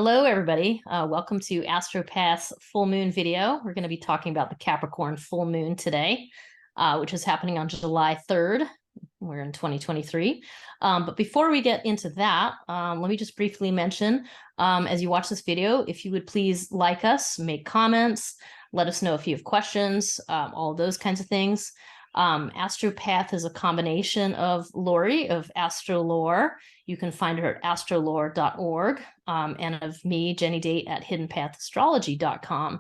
Hello, everybody. Welcome to AstroPath's full moon video. We're going to be talking about the Capricorn full moon today, which is happening on July 3rd. We're in 2023. But before we get into that, let me just briefly mention, as you watch this video, if you would please like us, make comments, let us know if you have questions, all of those kinds of things. AstroPath is a combination of Laurie of AstroLore. You can find her at astrolore.org, and of me, Jenny Date, at hiddenpathastrology.com.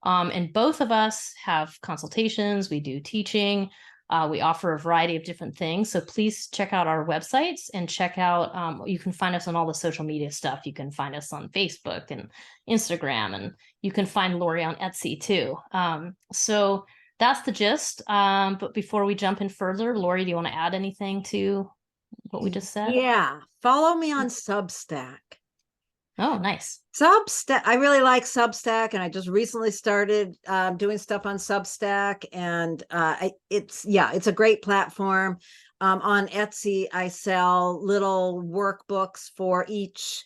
And both of us have consultations, we do teaching, we offer a variety of different things. So please check out our websites and check out, you can find us on all the social media stuff. You can find us on Facebook and Instagram, and you can find Laurie on Etsy too. So that's the gist. But before we jump in further, Laurie, do you want to add anything to what we just said? Yeah. Follow me on Substack. Oh, nice. Substack. I really like Substack, and I just recently started doing stuff on Substack, and it's a great platform. On Etsy, I sell little workbooks for each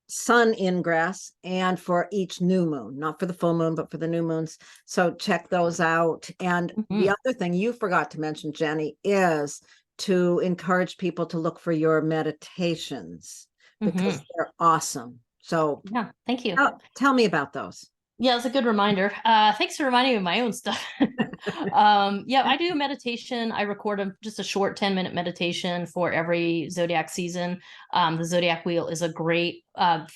sun ingress and for each new moon, not for the full moon, but for the new moons. So check those out. And the other thing you forgot to mention, Jenny, is to encourage people to look for your meditations because they're awesome. So yeah, thank you. Tell me about those. Yeah, it's a good reminder. Thanks for reminding me of my own stuff. Yeah, I do meditation. I record just a short 10-minute meditation for every zodiac season. The zodiac wheel is a great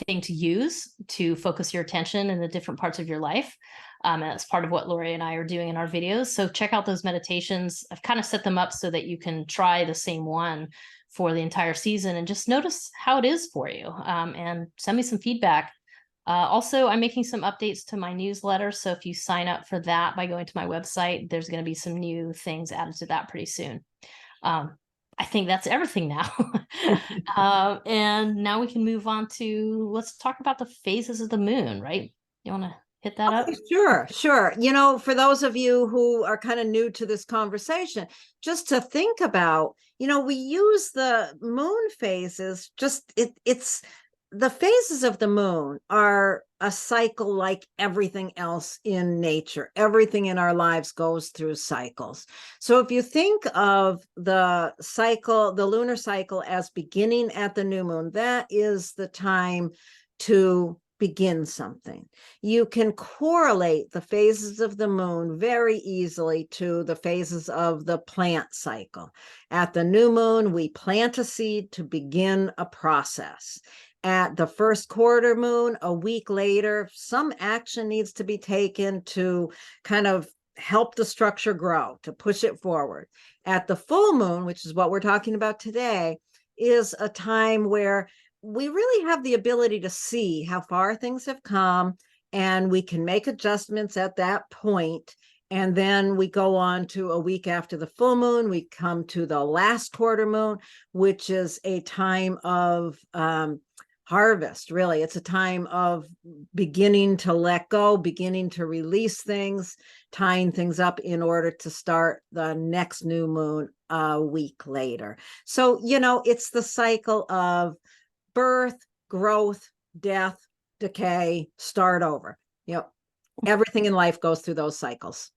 thing to use to focus your attention in the different parts of your life. And that's part of what Laurie and I are doing in our videos. So check out those meditations. I've kind of set them up so that you can try the same one for the entire season and just notice how it is for you, and send me some feedback. Also, I'm making some updates to my newsletter. So if you sign up for that by going to my website, there's going to be some new things added to that pretty soon. I think that's everything now. And now we can move on to, let's talk about the phases of the moon, right? You want to hit that up? Sure. You know, for those of you who are kind of new to this conversation, just to think about, you know, we use the moon phases, it's the phases of the moon are a cycle like everything else in nature. Everything in our lives goes through cycles. So if you think of the cycle, the lunar cycle, as beginning at the new moon, that is the time to begin something. You can correlate the phases of the moon very easily to the phases of the plant cycle. At the new moon, we plant a seed to begin a process. At the first quarter moon, a week later, some action needs to be taken to kind of help the structure grow, to push it forward. At the full moon, which is what we're talking about today, is a time where we really have the ability to see how far things have come, and we can make adjustments at that point. And then we go on to a week after the full moon, we come to the last quarter moon, which is a time of harvest. Really, it's a time of beginning to let go, beginning to release things, tying things up in order to start the next new moon a week later. So, you know, it's the cycle of birth, growth, death, decay, start over. You know, everything in life goes through those cycles.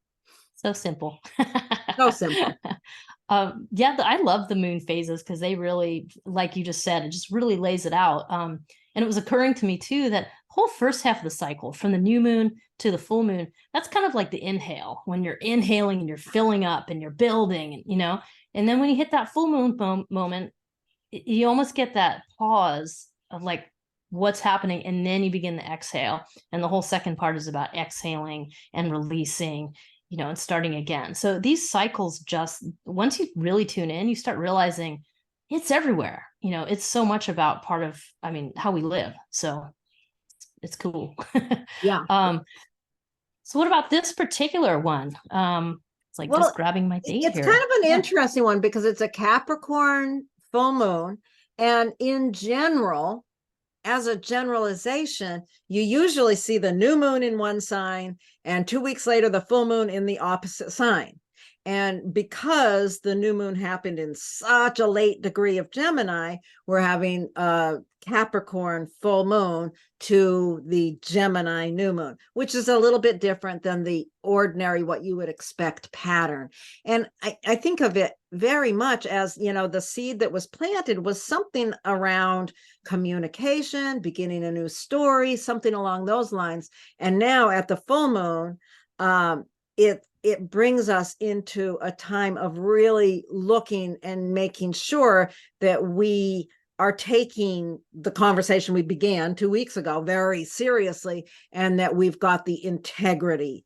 So simple. So simple. Yeah, I love the moon phases because they really, like you just said, it just really lays it out. And it was occurring to me too that whole first half of the cycle, from the new moon to the full moon, that's kind of like the inhale, when you're inhaling and you're filling up and you're building, and you know, and then when you hit that full moon moment, you almost get that pause of like what's happening, and then you begin the exhale, and the whole second part is about exhaling and releasing, you know, and starting again. So these cycles, just once you really tune in, you start realizing it's everywhere. You know, it's so much about part of, I mean, how we live. So it's cool. Yeah. So what about this particular one? It's like, well, just grabbing my date it's here. kind of an interesting one because it's a Capricorn full moon. And in general, as a generalization, you usually see the new moon in one sign and 2 weeks later, the full moon in the opposite sign. And because the new moon happened in such a late degree of Gemini, we're having a Capricorn full moon to the Gemini new moon, which is a little bit different than the ordinary, what you would expect pattern. And I think of it very much as, you know, the seed that was planted was something around communication, beginning a new story, something along those lines. And now at the full moon, it brings us into a time of really looking and making sure that we are taking the conversation we began 2 weeks ago very seriously, and that we've got the integrity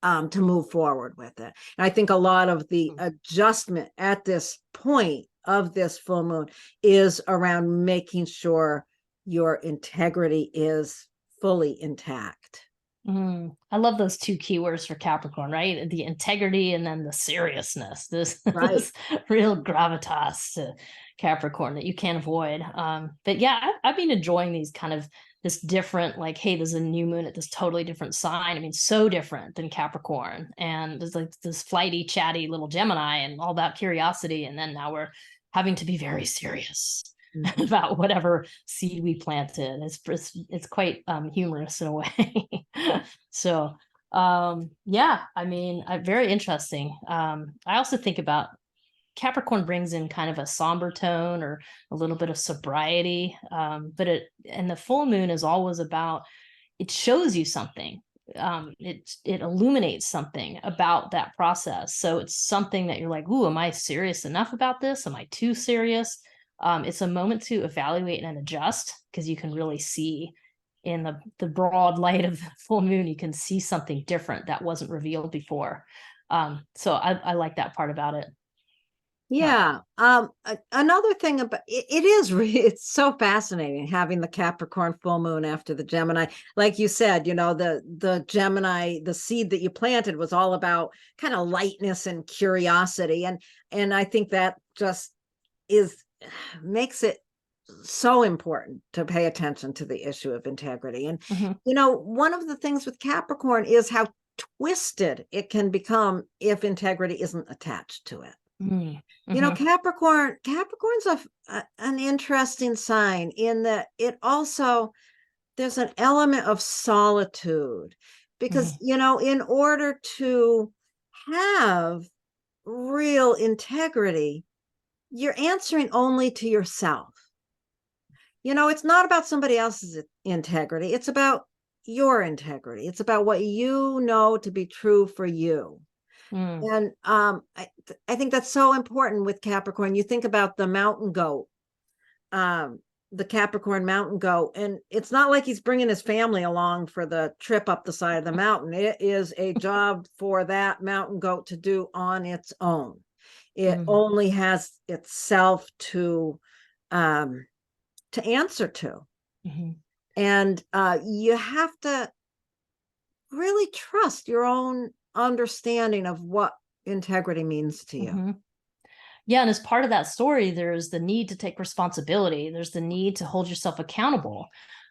to move forward with it. And I think a lot of the adjustment at this point of this full moon is around making sure your integrity is fully intact. I love those two keywords for Capricorn, right? The integrity and then the seriousness, this, Right. this real gravitas to Capricorn that you can't avoid. But yeah, I've been enjoying these kind of this different, like, hey, there's a new moon at this totally different sign. I mean, so different than Capricorn. And there's like this flighty, chatty little Gemini and all that curiosity. And then now we're having to be very serious about whatever seed we planted. It's quite humorous in a way. So yeah, I mean, very interesting. I also think about Capricorn brings in kind of a somber tone or a little bit of sobriety, but and the full moon is always about, it shows you something. It illuminates something about that process. So it's something that you're like, ooh, am I serious enough about this? Am I too serious? It's a moment to evaluate and adjust, because you can really see in the broad light of the full moon, you can see something different that wasn't revealed before. So I like that part about it. Yeah. Another thing about it is it's so fascinating having the Capricorn full moon after the Gemini. Like you said, you know, the Gemini, the seed that you planted was all about kind of lightness and curiosity. And I think that just makes it so important to pay attention to the issue of integrity. And, you know, one of the things with Capricorn is how twisted it can become if integrity isn't attached to it. You know, Capricorn's an interesting sign in that it also, there's an element of solitude, because, you know, in order to have real integrity, you're answering only to yourself. You know, it's not about somebody else's integrity. It's about your integrity. It's about what you know to be true for you. And I think that's so important with Capricorn. You think about the mountain goat, the Capricorn mountain goat, and it's not like he's bringing his family along for the trip up the side of the mountain. It is a job for that mountain goat to do on its own. It only has itself to answer to. And you have to really trust your own understanding of what integrity means to you. Yeah, and as part of that story, there's the need to take responsibility. There's the need to hold yourself accountable.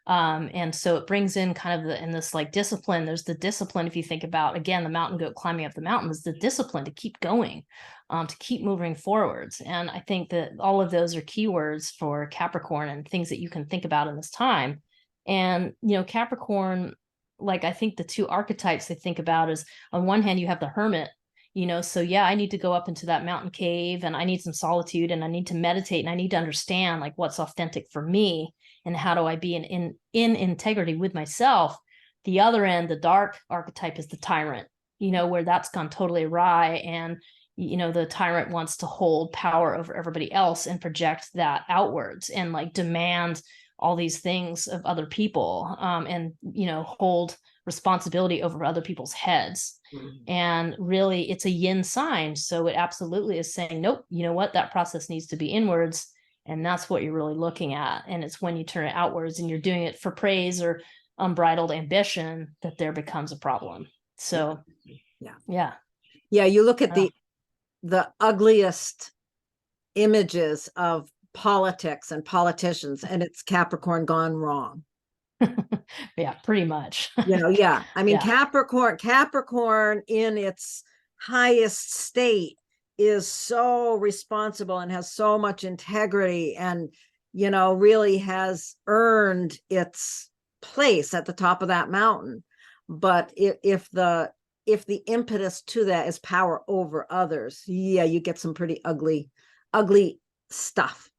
And so it brings in kind of in this like discipline. There's the discipline, if you think about, again, the mountain goat climbing up the mountain, is the discipline to keep going, to keep moving forwards. And I think that all of those are keywords for Capricorn and things that you can think about in this time. And, you know, Capricorn, like, I think the two archetypes I think about is, on one hand, you have the Hermit, you know, so yeah, I need to go up into that mountain cave and I need some solitude and I need to meditate and I need to understand like what's authentic for me and how do I be in integrity with myself. The other end, the dark archetype, is the tyrant, you know, where that's gone totally awry. And, you know, the tyrant wants to hold power over everybody else and project that outwards and like demand all these things of other people, and, you know, hold responsibility over other people's heads. And really it's a yin sign. So it absolutely is saying, nope, you know what, that process needs to be inwards. And that's what you're really looking at. And it's when you turn it outwards and you're doing it for praise or unbridled ambition that there becomes a problem. So yeah. You look at the ugliest images of politics and politicians, and it's Capricorn gone wrong. Yeah, pretty much. You know, I mean, Capricorn in its highest state is so responsible and has so much integrity and, you know, really has earned its place at the top of that mountain. But if the impetus to that is power over others, yeah, you get some pretty ugly stuff.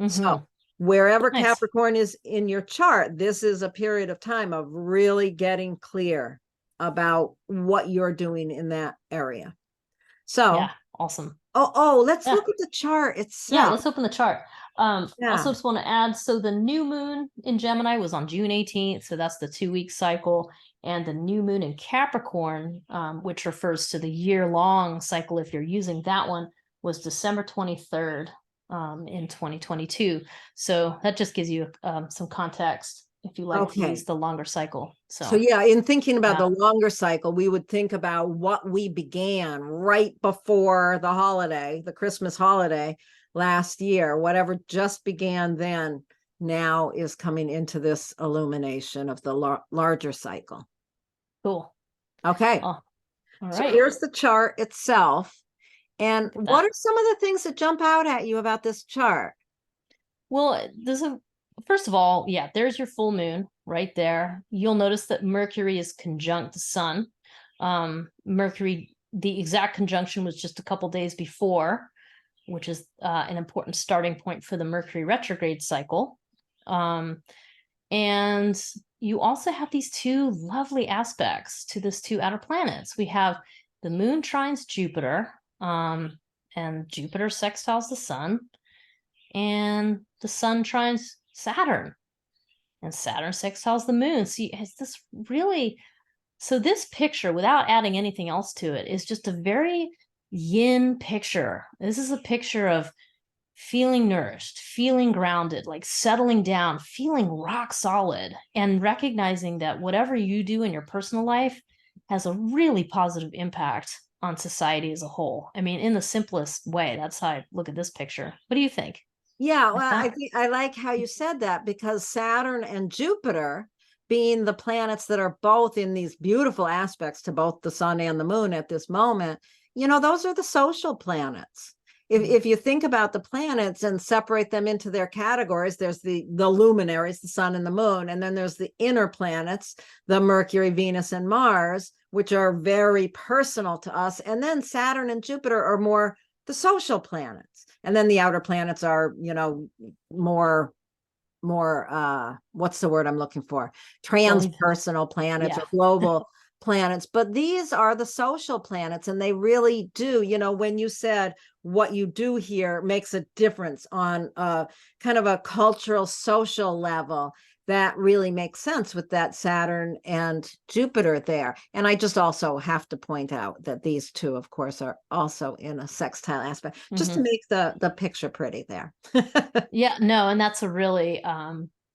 So wherever Nice. Capricorn is in your chart, this is a period of time of really getting clear about what you're doing in that area. So Yeah, awesome. Let's Yeah. look at the chart Yeah, itself. let's open the chart. Yeah. Also just want to add, so the new moon in Gemini was on June 18th, so that's the 2-week cycle, and the new moon in Capricorn, which refers to the year-long cycle, if you're using that one, was December 23rd in 2022. So that just gives you some context if you like to use the longer cycle. So yeah, in thinking about yeah. the longer cycle, we would think about what we began right before the holiday, the Christmas holiday last year, whatever just began then now is coming into this illumination of the larger cycle. Cool. Okay. Oh, all right. So here's the chart itself. And what are some of the things that jump out at you about this chart? Well, first of all, yeah, there's your full moon right there. You'll notice that Mercury is conjunct the sun. Mercury, the exact conjunction was just a couple days before, which is an important starting point for the Mercury retrograde cycle. And you also have these two lovely aspects to these two outer planets. We have the moon trines Jupiter, and Jupiter sextiles the sun, and the sun trines Saturn, and Saturn sextiles the moon. So it's this really, so this picture, without adding anything else to it, is just a very yin picture. This is a picture of feeling nourished, feeling grounded, like settling down, feeling rock solid, and recognizing that whatever you do in your personal life has a really positive impact on society as a whole. I mean, in the simplest way, that's how I look at this picture. What do you think? Yeah, well, I think I like how you said that, because Saturn and Jupiter, being the planets that are both in these beautiful aspects to both the sun and the moon at this moment, you know, those are the social planets. If you think about the planets and separate them into their categories, there's the luminaries, the sun and the moon, and then there's the inner planets, the Mercury, Venus, and Mars, which are very personal to us. And then Saturn and Jupiter are more the social planets. And then the outer planets are, you know, more what's the word I'm looking for? Transpersonal planets or global planets. But these are the social planets, and they really do, you know, when you said what you do here makes a difference on kind of a cultural, social level, that really makes sense with that Saturn and Jupiter there. And I just also have to point out that these two, of course, are also in a sextile aspect, just to make the picture pretty there. Yeah, no, and that's a really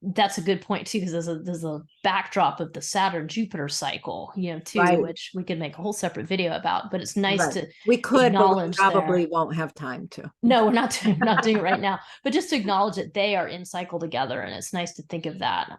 that's a good point too, because there's a backdrop of the Saturn Jupiter cycle, you know, too, Right. which we could make a whole separate video about. But it's nice to we could, but we acknowledge probably won't have time to. No, we're not doing it right now, but just to acknowledge that they are in cycle together, and it's nice to think of that.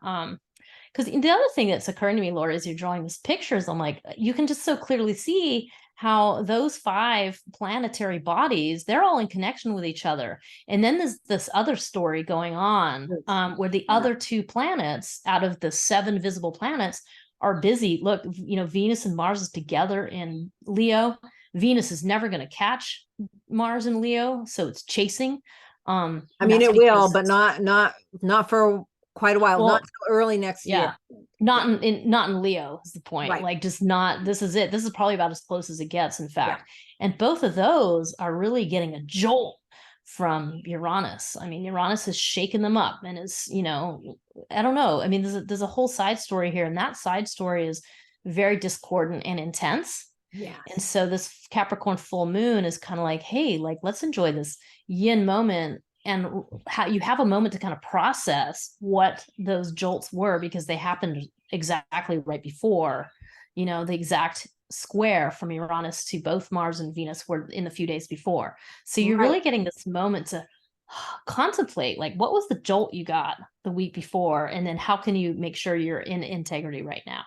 Because the other thing that's occurring to me, Laura, as you're drawing these pictures, I'm like, you can just so clearly see how those 5 planetary bodies, they're all in connection with each other. And then there's this other story going on where the other 2 planets out of the 7 visible planets are busy. Look, you know, Venus and Mars is together in Leo. Venus is never going to catch Mars in Leo, so it's chasing. I mean, it will, but not for quite a while, not until early next year. Not in Leo is the point. Right. Like, just not, this is it. This is probably about as close as it gets, in fact. Yeah. And both of those are really getting a jolt from Uranus. I mean, Uranus has shaken them up and is, you know, I don't know. I mean, there's a whole side story here, and that side story is very discordant and intense. Yeah. And so this Capricorn full moon is kind of like, hey, like, let's enjoy this yin moment, and how you have a moment to kind of process what those jolts were, because they happened exactly right before, you know, the exact square from Uranus to both Mars and Venus were in the few days before. So you're really getting this moment to contemplate, like, what was the jolt you got the week before, and then how can you make sure you're in integrity right now?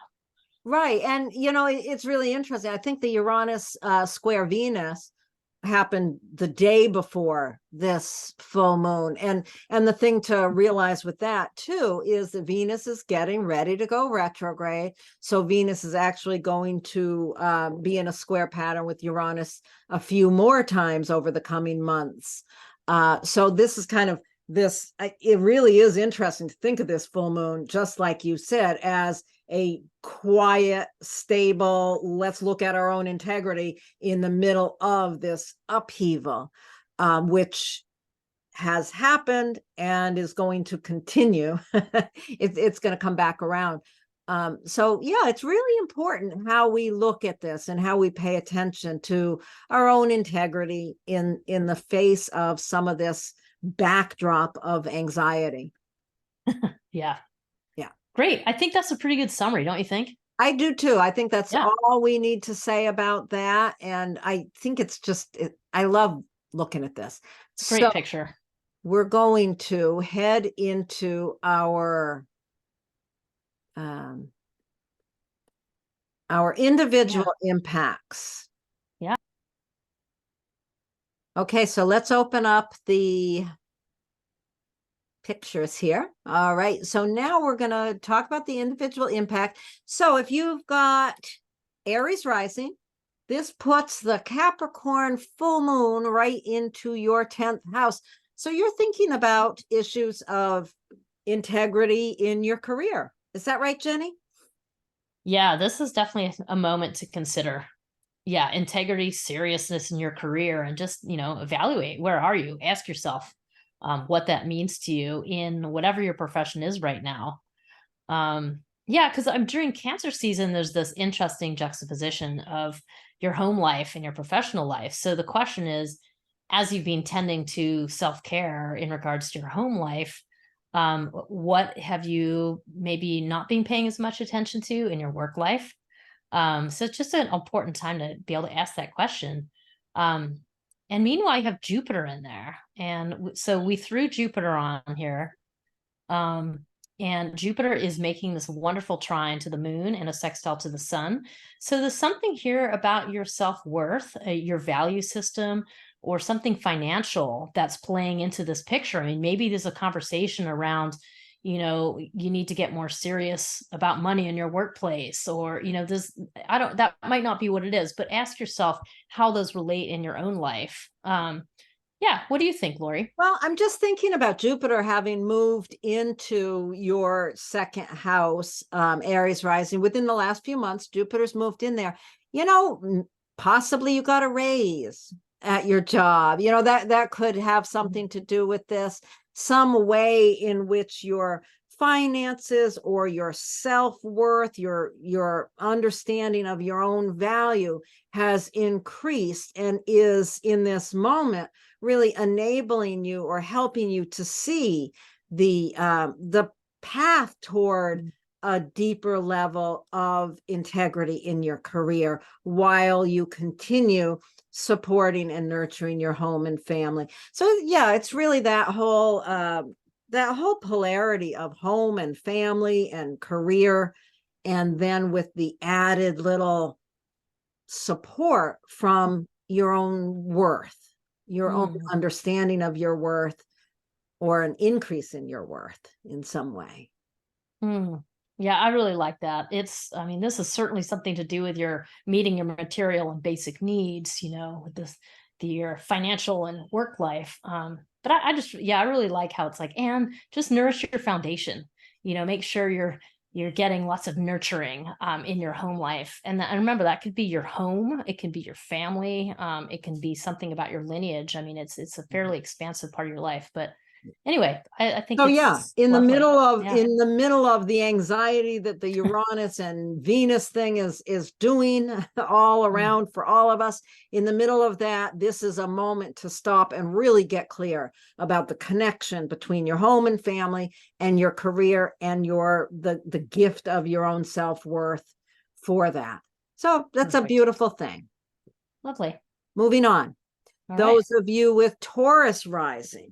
Right. And, you know, it's really interesting. I think the Uranus square Venus happened the day before this full moon. And the thing to realize with that too is that Venus is getting ready to go retrograde. So Venus is actually going to be in a square pattern with Uranus a few more times over the coming months. So this is kind of this, it really is interesting to think of this full moon, just like you said, as a quiet, stable, let's look at our own integrity in the middle of this upheaval, which has happened and is going to continue. It's going to come back around. So yeah, it's really important how we look at this and how we pay attention to our own integrity in the face of some of this backdrop of anxiety. Yeah. Yeah. Great. I think that's a pretty good summary, don't you think? I do too. I think that's all we need to say about that. And I think it's just, I love looking at this. It's a great picture. We're going to head into our individual impacts. Yeah. Okay, so let's open up the pictures here. All right, so now we're going to talk about the individual impact. So if you've got Aries rising, this puts the Capricorn full moon right into your 10th house. So you're thinking about issues of integrity in your career. Is that right, Jennie? Yeah, this is definitely a moment to consider. Yeah, integrity, seriousness in your career, and just, evaluate, where are you? Ask yourself what that means to you in whatever your profession is right now. Yeah, because during Cancer season, there's this interesting juxtaposition of your home life and your professional life. So the question is, as you've been tending to self-care in regards to your home life, what have you maybe not been paying as much attention to in your work life? So it's just an important time to be able to ask that question. And meanwhile, you have Jupiter in there. And so we threw Jupiter on here. And Jupiter is making this wonderful trine to the moon and a sextile to the sun. So there's something here about your self-worth, your value system, or something financial that's playing into this picture. I mean, maybe there's a conversation around, you need to get more serious about money in your workplace, or, that might not be what it is, but ask yourself how those relate in your own life. Yeah. What do you think, Laurie? Well, I'm just thinking about Jupiter having moved into your second house, Aries rising. Within the last few months, Jupiter's moved in there. Possibly you got a raise at your job. That could have something to do with this. Some way in which your finances or your self-worth, your understanding of your own value has increased and is in this moment really enabling you or helping you to see the path toward a deeper level of integrity in your career while you continue supporting and nurturing your home and family. So yeah, it's really that whole polarity of home and family and career, and then with the added little support from your own worth, your own understanding of your worth, or an increase in your worth in some way. Yeah, I really like that. This is certainly something to do with your meeting your material and basic needs, with your financial and work life. But I really like how it's like, and just nourish your foundation, make sure you're getting lots of nurturing in your home life. And remember, that could be your home. It can be your family. It can be something about your lineage. I mean, it's a fairly expansive part of your life, but anyway, I think in lovely. the middle of the anxiety that the Uranus and Venus thing is doing all around for all of us, in the middle of that, this is a moment to stop and really get clear about the connection between your home and family and your career and the gift of your own self-worth for that. So that's a beautiful thing. Lovely. Moving on. Those of you with Taurus rising.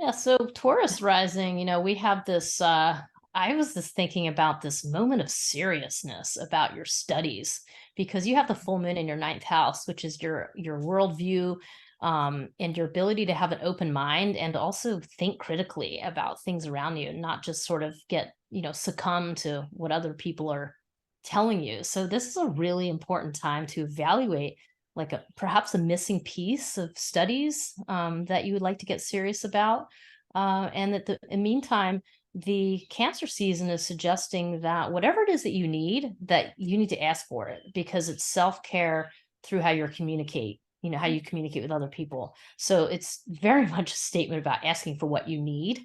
Yeah, so Taurus rising, we have this, I I was just thinking about this moment of seriousness about your studies, because you have the full moon in your ninth house, which is your worldview, and your ability to have an open mind and also think critically about things around you, not just sort of get, succumb to what other people are telling you. So this is a really important time to evaluate like perhaps a missing piece of studies that you would like to get serious about. And that in the meantime, the Cancer season is suggesting that whatever it is that you need to ask for it, because it's self-care through how you communicate, how you communicate with other people. So it's very much a statement about asking for what you need.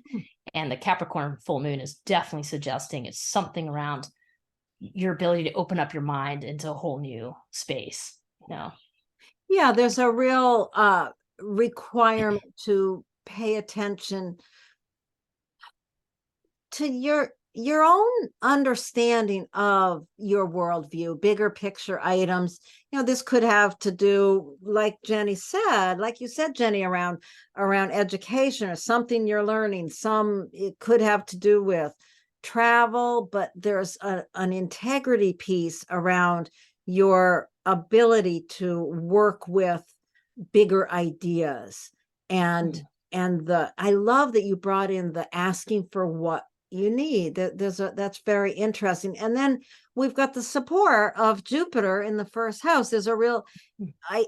And the Capricorn full moon is definitely suggesting it's something around your ability to open up your mind into a whole new space. Yeah, there's a real requirement to pay attention to your own understanding of your worldview, bigger picture items. This could have to do, like Jennie said, like you said, Jennie, around education or something you're learning. It could have to do with travel, but there's an integrity piece around your ability to work with bigger ideas. And I love that you brought in the asking for what you need. That's very interesting. And then we've got the support of Jupiter in the first house. There's a real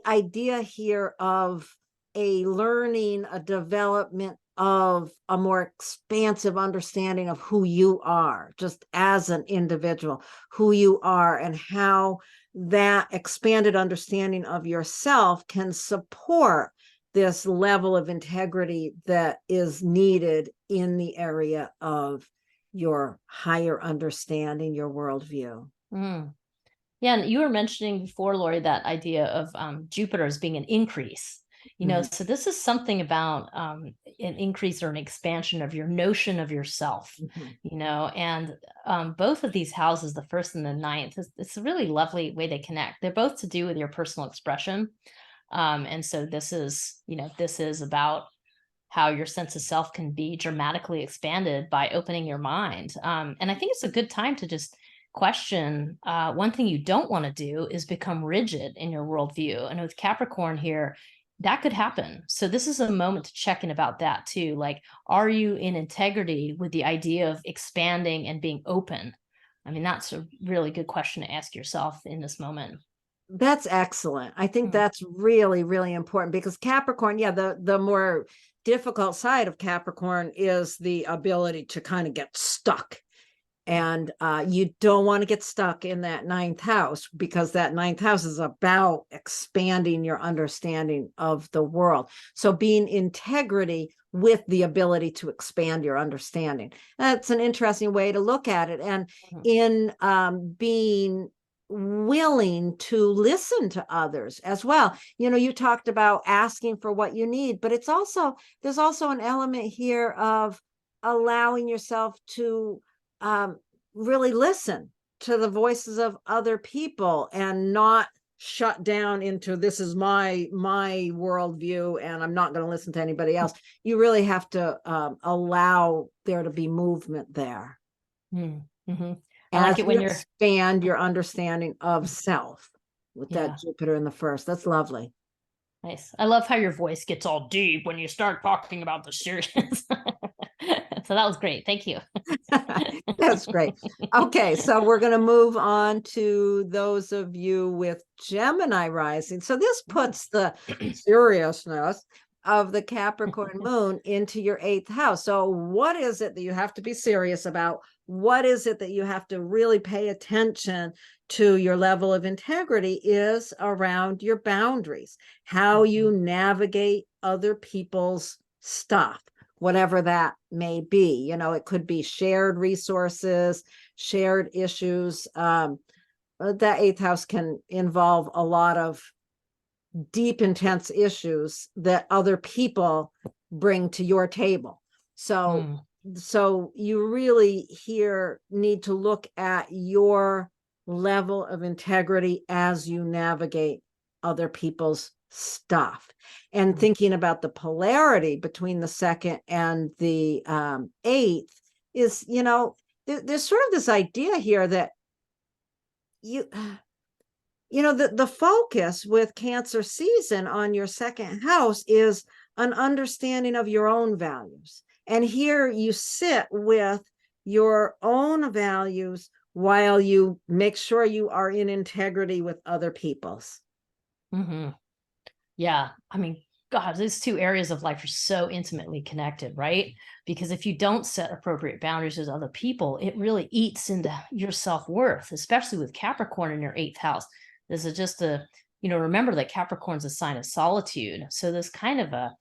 idea here of a learning, a development of a more expansive understanding of who you are, just as an individual, who you are, and how that expanded understanding of yourself can support this level of integrity that is needed in the area of your higher understanding, your worldview. Yeah, and you were mentioning before, Laurie, that idea of Jupiter as being an increase. So this is something about an increase or an expansion of your notion of yourself, and both of these houses, the first and the ninth, it's a really lovely way they connect. They're both to do with your personal expression. And so this is about how your sense of self can be dramatically expanded by opening your mind. And I think it's a good time to just question. One thing you don't want to do is become rigid in your worldview. And with Capricorn here, that could happen. So this is a moment to check in about that too. Like, are you in integrity with the idea of expanding and being open? I mean, that's a really good question to ask yourself in this moment. That's excellent. I think that's really, really important, because Capricorn, the more difficult side of Capricorn is the ability to kind of get stuck. And you don't want to get stuck in that ninth house, because that ninth house is about expanding your understanding of the world. So being integrity with the ability to expand your understanding. That's an interesting way to look at it. And in being willing to listen to others as well. You talked about asking for what you need, but there's also an element here of allowing yourself to really listen to the voices of other people and not shut down into, this is my worldview and I'm not going to listen to anybody else. You really have to allow there to be movement there. I like it when you expand your understanding of self with that Jupiter in the first. That's lovely. Nice. I love how your voice gets all deep when you start talking about the serious. So that was great. Thank you. That's great. Okay, so we're going to move on to those of you with Gemini rising. So this puts the seriousness of the Capricorn moon into your 8th house. So what is it that you have to be serious about? What is it that you have to really pay attention to? Your level of integrity is around your boundaries, how you navigate other people's stuff, whatever that may be. It could be shared resources, shared issues. That 8th house can involve a lot of deep, intense issues that other people bring to your table. So you really here need to look at your level of integrity as you navigate other people's stuff, and thinking about the polarity between the 2nd and the 8th is, there's sort of this idea here that you know, the focus with Cancer season on your second house is an understanding of your own values. And here you sit with your own values while you make sure you are in integrity with other people's. Mm-hmm. Yeah. I mean, God, those two areas of life are so intimately connected, right? Because if you don't set appropriate boundaries with other people, it really eats into your self-worth, especially with Capricorn in your 8th house. This is just remember that Capricorn's a sign of solitude. So there's kind of a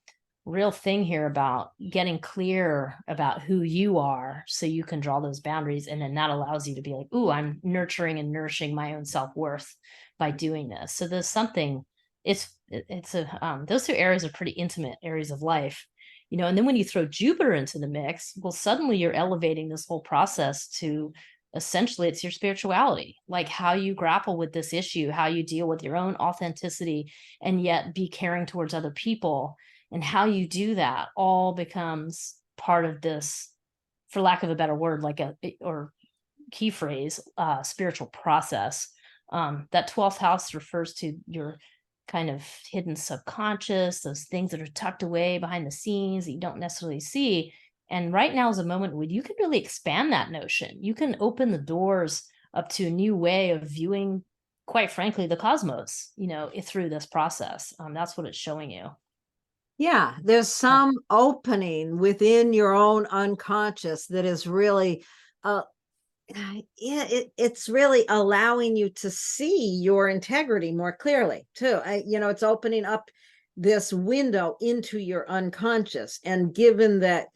real thing here about getting clear about who you are so you can draw those boundaries. And then that allows you to be like, ooh, I'm nurturing and nourishing my own self-worth by doing this. So there's something, those two areas are pretty intimate areas of life, and then when you throw Jupiter into the mix, well, suddenly you're elevating this whole process to essentially it's your spirituality, like how you grapple with this issue, how you deal with your own authenticity and yet be caring towards other people. And how you do that all becomes part of this, for lack of a better word, or key phrase, spiritual process. That 12th house refers to your kind of hidden subconscious, those things that are tucked away behind the scenes that you don't necessarily see. And right now is a moment when you can really expand that notion. You can open the doors up to a new way of viewing, quite frankly, the cosmos, through this process. That's what it's showing you. Yeah, there's some opening within your own unconscious that is really it's really allowing you to see your integrity more clearly too. It's opening up this window into your unconscious. And given that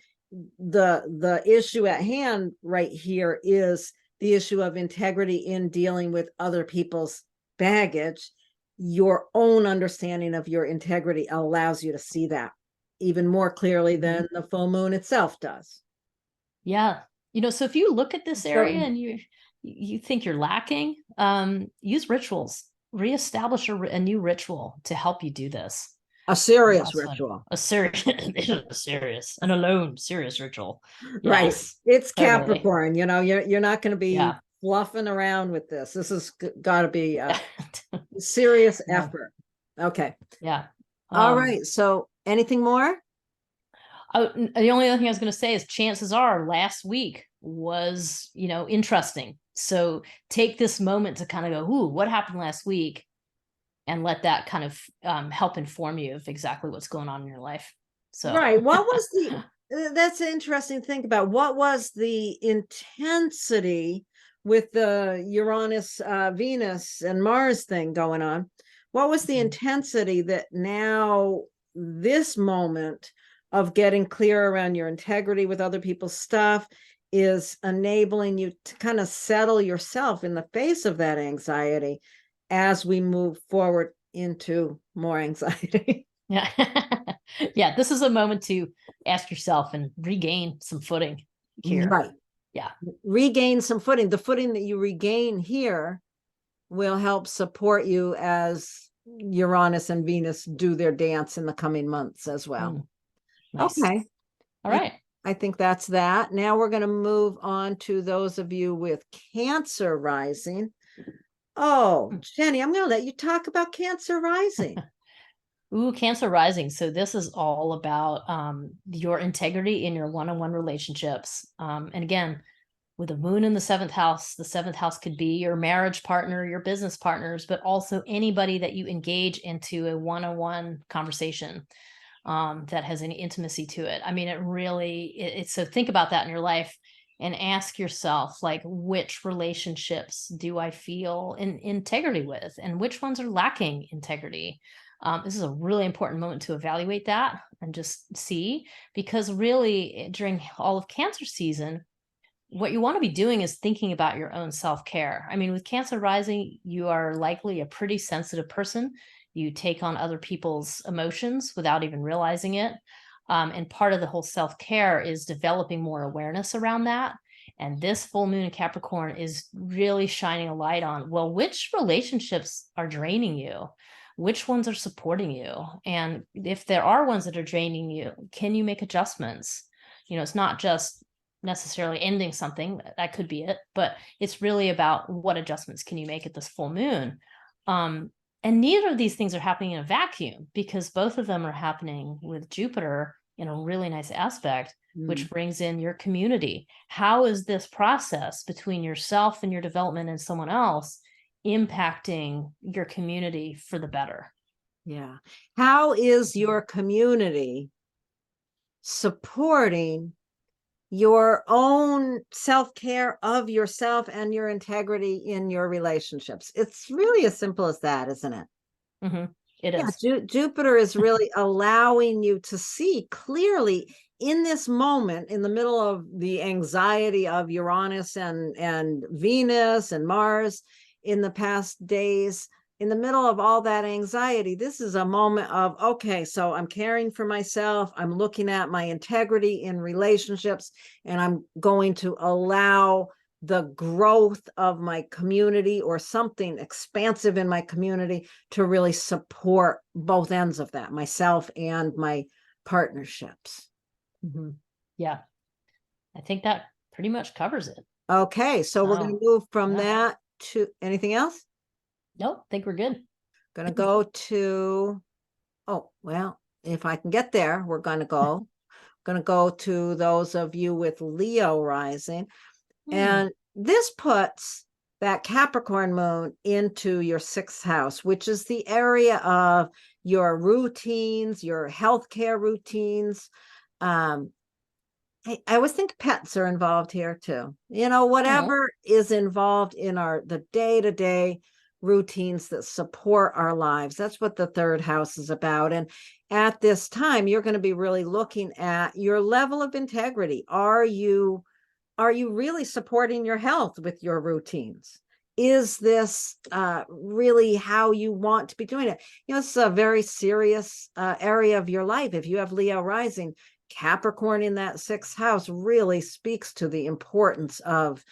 the issue at hand right here is the issue of integrity in dealing with other people's baggage, your own understanding of your integrity allows you to see that even more clearly than the full moon itself does. Yeah. So if you look at this area and you think you're lacking, use rituals, reestablish a new ritual to help you do this. A serious ritual. A serious, an alone serious ritual. Right. Yes, it's totally. Capricorn, you're not going to be fluffing around with this. This has got to be a serious effort. Okay. Yeah. All right. So anything more? The only other thing I was going to say is chances are last week was, interesting. So take this moment to kind of go, ooh, what happened last week? And let that kind of help inform you of exactly what's going on in your life. So right. What was that's an interesting thing about what was the intensity with the Uranus, Venus and Mars thing going on? What was the intensity that now this moment of getting clear around your integrity with other people's stuff is enabling you to kind of settle yourself in the face of that anxiety as we move forward into more anxiety? Yeah. Yeah, this is a moment to ask yourself and regain some footing here. Right. Yeah. Regain some footing. The footing that you regain here will help support you as Uranus and Venus do their dance in the coming months as well. Nice. Okay. All right. I think that's that. Now we're going to move on to those of you with Cancer rising. Oh, Jenny, I'm going to let you talk about Cancer rising. Ooh, Cancer rising. So this is all about your integrity in your one-on-one relationships. And again, with a moon in the 7th house, the 7th house could be your marriage partner, your business partners, but also anybody that you engage into a one-on-one conversation that has any intimacy to it. I mean, it's so think about that in your life and ask yourself, like, which relationships do I feel in integrity with and which ones are lacking integrity? This is a really important moment to evaluate that and just see, because really during all of Cancer season, what you want to be doing is thinking about your own self-care. I mean, with Cancer rising, you are likely a pretty sensitive person. You take on other people's emotions without even realizing it. And part of the whole self-care is developing more awareness around that. And this full moon in Capricorn is really shining a light on, well, which relationships are draining you? Which ones are supporting you? And if there are ones that are draining you, can you make adjustments? It's not just necessarily ending something. That could be it, but it's really about what adjustments can you make at this full moon. And neither of these things are happening in a vacuum, because both of them are happening with Jupiter in a really nice aspect, which brings in your community. How is this process between yourself and your development and someone else impacting your community for the better? Yeah. How is your community supporting your own self-care of yourself and your integrity in your relationships? It's really as simple as that, isn't it? It is. Jupiter is really allowing you to see clearly in this moment, in the middle of the anxiety of Uranus and Venus and Mars in the past days. In the middle of all that anxiety, this is a moment of, okay, so I'm caring for myself. I'm looking at my integrity in relationships, and I'm going to allow the growth of my community or something expansive in my community to really support both ends of that, myself and my partnerships. Yeah, I think that pretty much covers it. Okay, so we're going to move from that to anything else? Nope, think we're good. Going to go to, oh, well, if I can get there, we're going to go to those of you with Leo rising. And this puts that Capricorn moon into your 6th house, which is the area of your routines, your healthcare routines. I always think pets are involved here too. You know, whatever is involved in the day-to-day routines that support our lives. That's what the 3rd house is about. And at this time, you're going to be really looking at your level of integrity. Are you really supporting your health with your routines? Is this really how you want to be doing it? You know, it's a very serious area of your life. If you have Leo rising, Capricorn in that 6th house really speaks to the importance of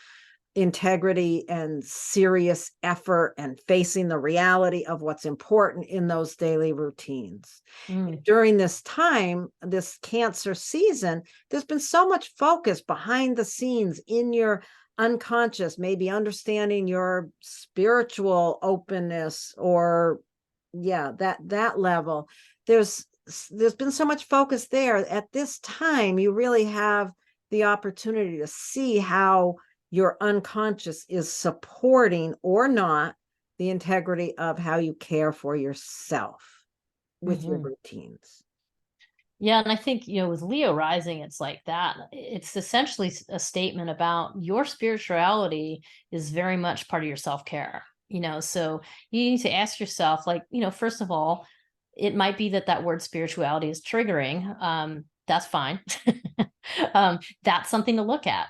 integrity and serious effort and facing the reality of what's important in those daily routines. During this time, this Cancer season, there's been so much focus behind the scenes in your unconscious, maybe understanding your spiritual openness, or that level. There's been so much focus there. At this time, you really have the opportunity to see how your unconscious is supporting or not the integrity of how you care for yourself with your routines. Yeah, and I think, you know, with Leo rising, it's like that. It's essentially a statement about your spirituality is very much part of your self-care, you know, so you need to ask yourself, like, you know, first of all, it might be that word spirituality is triggering. That's fine. That's something to look at.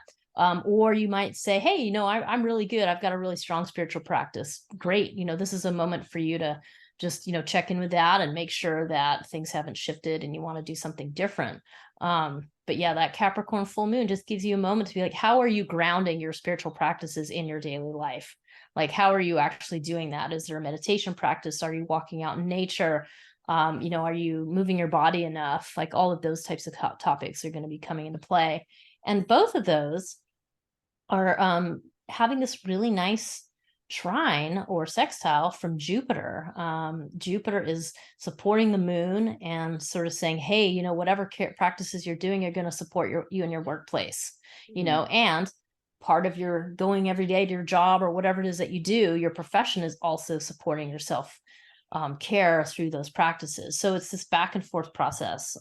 Or you might say, hey, you know, I'm really good. I've got a really strong spiritual practice. Great. You know, this is a moment for you to just, you know, check in with that and make sure that things haven't shifted and you want to do something different. But yeah, that Capricorn full moon just gives you a moment to be like, how are you grounding your spiritual practices in your daily life? Like, how are you actually doing that? Is there a meditation practice? Are you walking out in nature? You know, are you moving your body enough? Like, all of those types of topics are going to be coming into play. And both of those are having this really nice trine or sextile from Jupiter. Jupiter is supporting the moon and sort of saying, hey, you know, whatever practices you're doing are going to support you in your workplace, you know, and part of your going every day to your job or whatever it is that you do, your profession is also supporting your self care through those practices. So it's this back and forth process.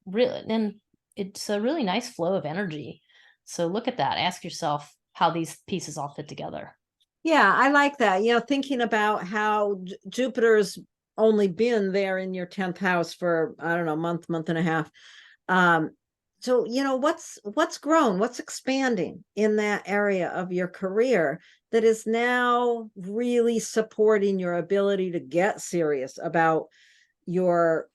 Really, and it's a really nice flow of energy. So look at that. Ask yourself how these pieces all fit together. Yeah, I like that. You know, thinking about how Jupiter's only been there in your 10th house for, I don't know, month and a half. So, you know, what's grown, what's expanding in that area of your career that is now really supporting your ability to get serious about your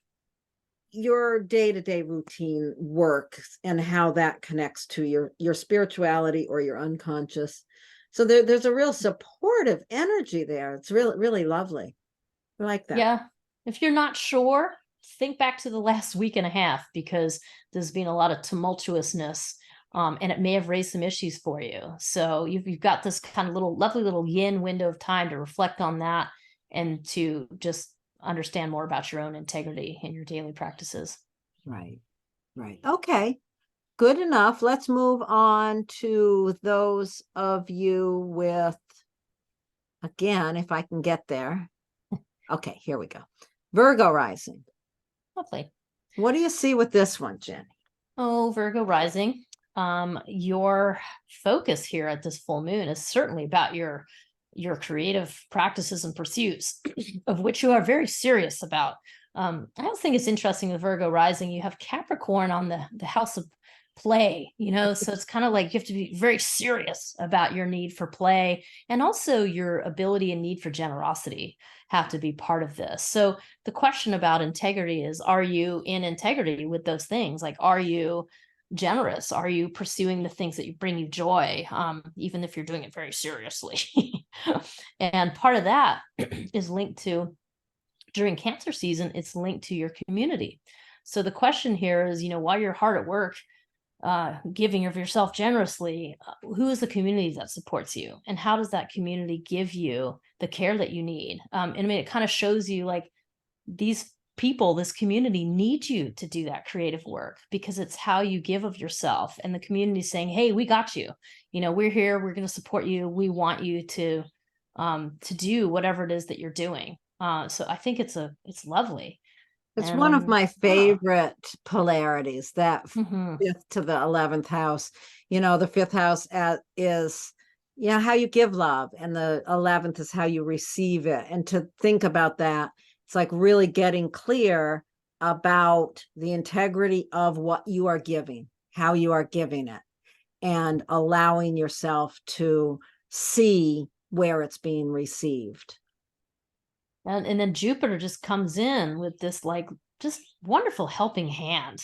day-to-day routine work and how that connects to your spirituality or your unconscious. So there's a real supportive energy there. It's really, really lovely. I like that. Yeah. If you're not sure, think back to the last week and a half, because there's been a lot of tumultuousness and it may have raised some issues for you. So you've got this kind of lovely little yin window of time to reflect on that and to just understand more about your own integrity in your daily practices. Right. Right. Okay. Good enough. Let's move on to those of you with, again, if I can get there. Okay, here we go. Virgo rising. Lovely. What do you see with this one, Jenny? Oh, Virgo rising. Your focus here at this full moon is certainly about your creative practices and pursuits, of which you are very serious about. I also think it's interesting with Virgo rising, you have Capricorn on the house of play, so it's kind of like you have to be very serious about your need for play, and also your ability and need for generosity have to be part of this. So the question about integrity is, are you in integrity with those things? Like, are you generous? Are you pursuing the things that bring you joy, even if you're doing it very seriously? And part of that is linked to, during Cancer season, it's linked to your community. So the question here is, while you're hard at work, giving of yourself generously, who is the community that supports you, and how does that community give you the care that you need? And I mean, it kind of shows you like these people, this community needs you to do that creative work, because it's how you give of yourself, and the community saying, hey, we got you, we're here, we're going to support you, we want you to do whatever it is that you're doing. So I think it's lovely. It's one of my favorite polarities, that Mm-hmm. 5th to the 11th house. The 5th house is, how you give love, and the 11th is how you receive it. And to think about that, it's like really getting clear about the integrity of what you are giving, how you are giving it, and allowing yourself to see where it's being received. And then Jupiter just comes in with this like just wonderful helping hand.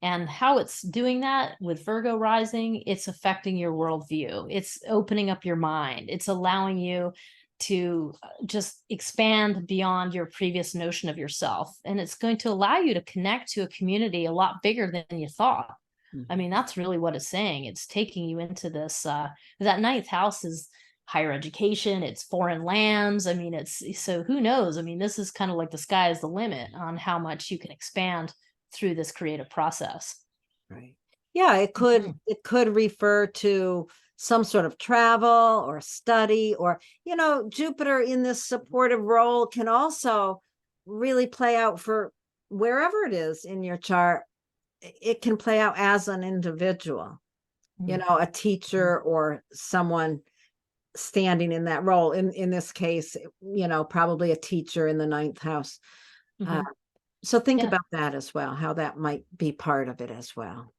And how it's doing that with Virgo rising, it's affecting your worldview. It's opening up your mind. It's allowing you to just expand beyond your previous notion of yourself. And it's going to allow you to connect to a community a lot bigger than you thought. I mean, that's really what it's saying. It's taking you into this, that 9th house is higher education, it's foreign lands. I mean, so who knows? I mean, this is kind of like the sky is the limit on how much you can expand through this creative process. Right. Yeah, it could refer to some sort of travel or study, or, Jupiter in this supportive role can also really play out for wherever it is in your chart. It can play out as an individual, a teacher or someone standing in that role. In this case, probably a teacher in the 9th house. So think about that as well, how that might be part of it as well.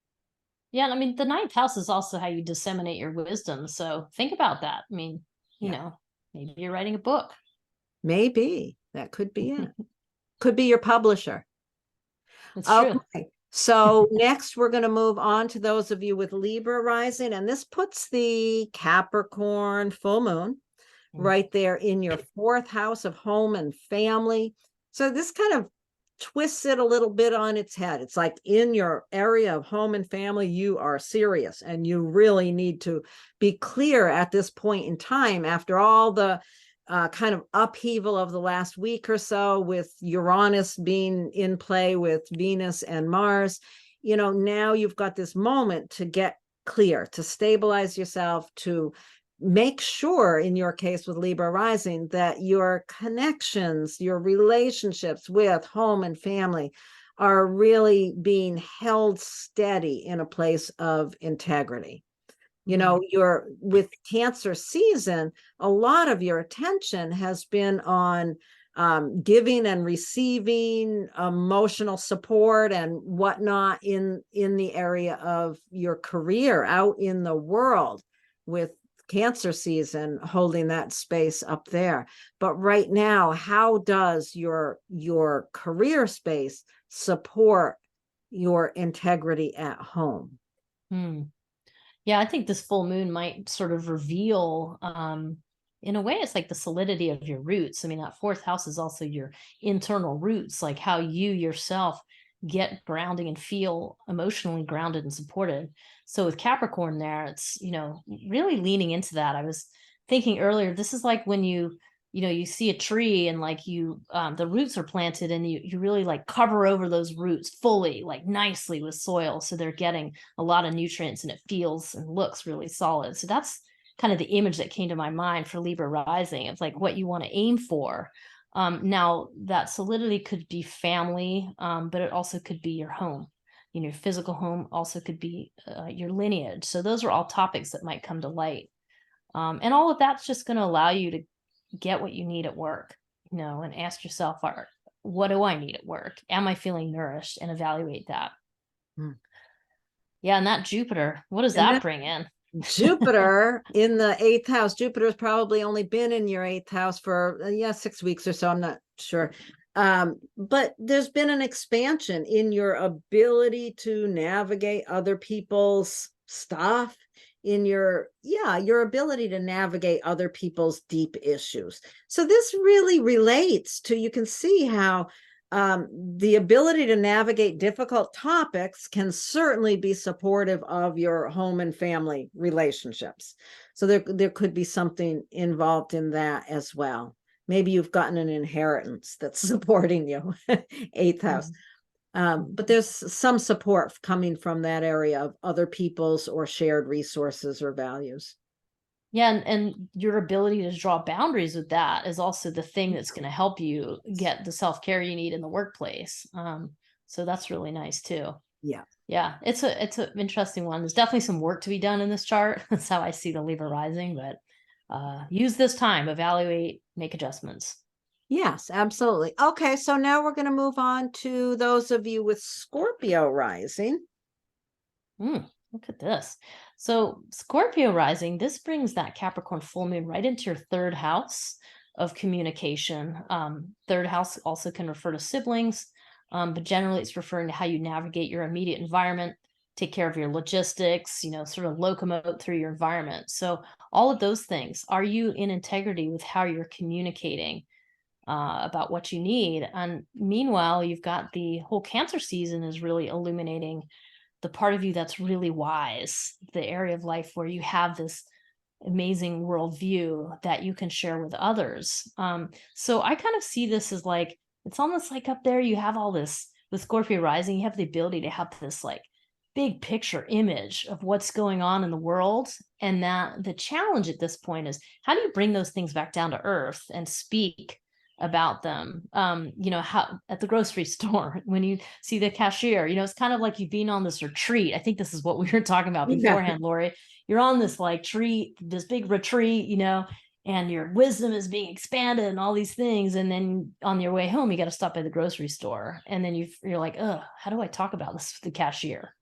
Yeah, I mean, the 9th house is also how you disseminate your wisdom. So think about that. I mean, maybe you're writing a book. Maybe that could be it. Could be your publisher. It's true. So next we're going to move on to those of you with Libra rising, and this puts the Capricorn full moon right there in your 4th house of home and family. So this kind of twists it a little bit on its head. It's like, in your area of home and family, you are serious, and you really need to be clear at this point in time, after all the kind of upheaval of the last week or so, with Uranus being in play with Venus and Mars. Now you've got this moment to get clear, to stabilize yourself, to make sure, in your case with Libra rising, that your connections, your relationships with home and family are really being held steady in a place of integrity. You're with Cancer season, a lot of your attention has been on giving and receiving emotional support and whatnot in the area of your career out in the world, with Cancer season holding that space up there. But right now, how does your career space support your integrity at home? Yeah, I think this full moon might sort of reveal, in a way, it's like the solidity of your roots. I mean, that 4th house is also your internal roots, like how you yourself get grounding and feel emotionally grounded and supported. So with Capricorn there, it's, really leaning into that. I was thinking earlier, this is like when you see a tree and like the roots are planted and you really like cover over those roots fully, like nicely with soil. So they're getting a lot of nutrients and it feels and looks really solid. So that's kind of the image that came to my mind for Libra rising. It's like what you want to aim for. Now that solidity could be family, but it also could be your home. Your physical home also could be your lineage. So those are all topics that might come to light. And all of that's just going to allow you to get what you need at work, and ask yourself, what do I need at work? Am I feeling nourished? And evaluate that. Yeah. And that Jupiter, what does that bring in? Jupiter in the 8th house. Jupiter's probably only been in your 8th house for 6 weeks or so. I'm not sure. But there's been an expansion in your ability to navigate other people's stuff, in your ability to navigate other people's deep issues. So this really relates to, you can see how the ability to navigate difficult topics can certainly be supportive of your home and family relationships. So there could be something involved in that as well. Maybe you've gotten an inheritance that's supporting you, 8th house. But there's some support coming from that area of other people's or shared resources or values. Yeah, and your ability to draw boundaries with that is also the thing that's going to help you get the self-care you need in the workplace. So that's really nice too. Yeah, it's an interesting one. There's definitely some work to be done in this chart. That's how I see the Libra rising, but use this time, evaluate, make adjustments. Yes, absolutely. Okay, so now we're going to move on to those of you with Scorpio rising. Look at this. So Scorpio rising, this brings that Capricorn full moon right into your 3rd house of communication. 3rd house also can refer to siblings, but generally it's referring to how you navigate your immediate environment, take care of your logistics, sort of locomote through your environment. So all of those things, are you in integrity with how you're communicating about what you need? And meanwhile, you've got the whole Cancer season is really illuminating the part of you that's really wise, the area of life where you have this amazing worldview that you can share with others. So I kind of see this as like, it's almost like up there, you have all this with Scorpio rising, you have the ability to have this like big picture image of what's going on in the world. And that the challenge at this point is, how do you bring those things back down to earth and speak about them? How at the grocery store, when you see the cashier, it's kind of like you've been on this retreat. I think this is what we were talking about beforehand, Laurie. You're on this like this big retreat, and your wisdom is being expanded and all these things. And then on your way home, you got to stop by the grocery store. And then you're like, how do I talk about this with the cashier?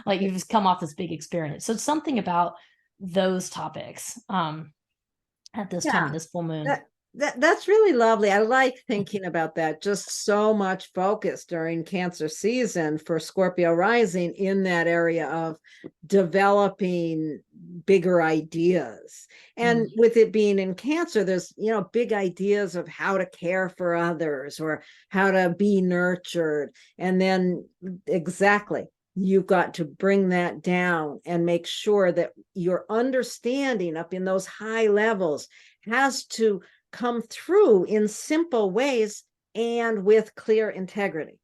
Like you've just come off this big experience. So it's something about those topics at this time of this full moon. That's really lovely. I like thinking about that. Just so much focus during Cancer season for Scorpio rising in that area of developing bigger ideas. And with it being in Cancer, there's, big ideas of how to care for others or how to be nurtured. And then exactly, you've got to bring that down and make sure that your understanding up in those high levels has to come through in simple ways and with clear integrity.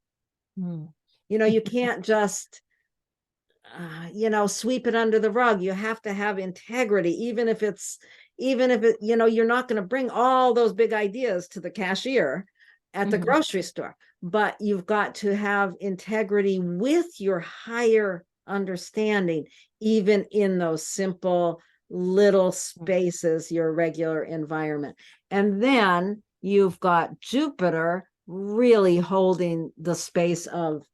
You can't just sweep it under the rug. You have to have integrity, even if it you're not going to bring all those big ideas to the cashier at the grocery store, but you've got to have integrity with your higher understanding, even in those simple little spaces, your regular environment. And then you've got Jupiter really holding the space of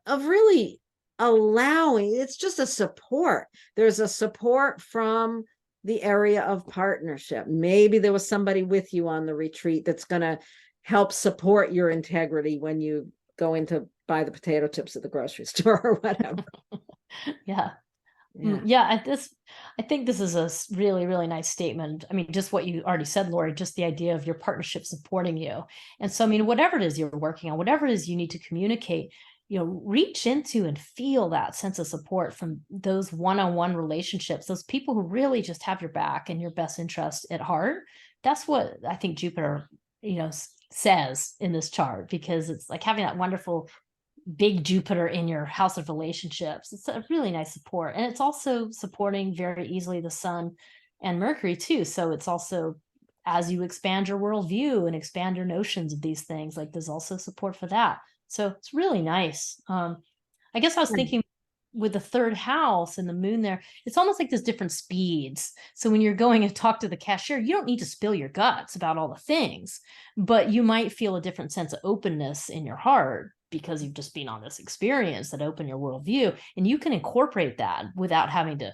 really allowing, it's just a support. There's a support from the area of partnership. Maybe there was somebody with you on the retreat that's going to help support your integrity when you go in to buy the potato chips at the grocery store or whatever. Yeah. Yeah, I think this is a really, really nice statement. I mean, just what you already said, Laurie, just the idea of your partnership supporting you. And so, I mean, whatever it is you're working on, whatever it is you need to communicate, reach into and feel that sense of support from those one-on-one relationships, those people who really just have your back and your best interest at heart. That's what I think Jupiter, says in this chart, because it's like having that wonderful big Jupiter in your house of relationships. It's a really nice support. And it's also supporting very easily the Sun and Mercury too. So it's also, as you expand your worldview and expand your notions of these things, like there's also support for that. So it's really nice. I guess I was thinking with the third house and the moon there, it's almost like there's different speeds. So when you're going and talk to the cashier, you don't need to spill your guts about all the things, but you might feel a different sense of openness in your heart because you've just been on this experience that opened your worldview, and you can incorporate that without having to,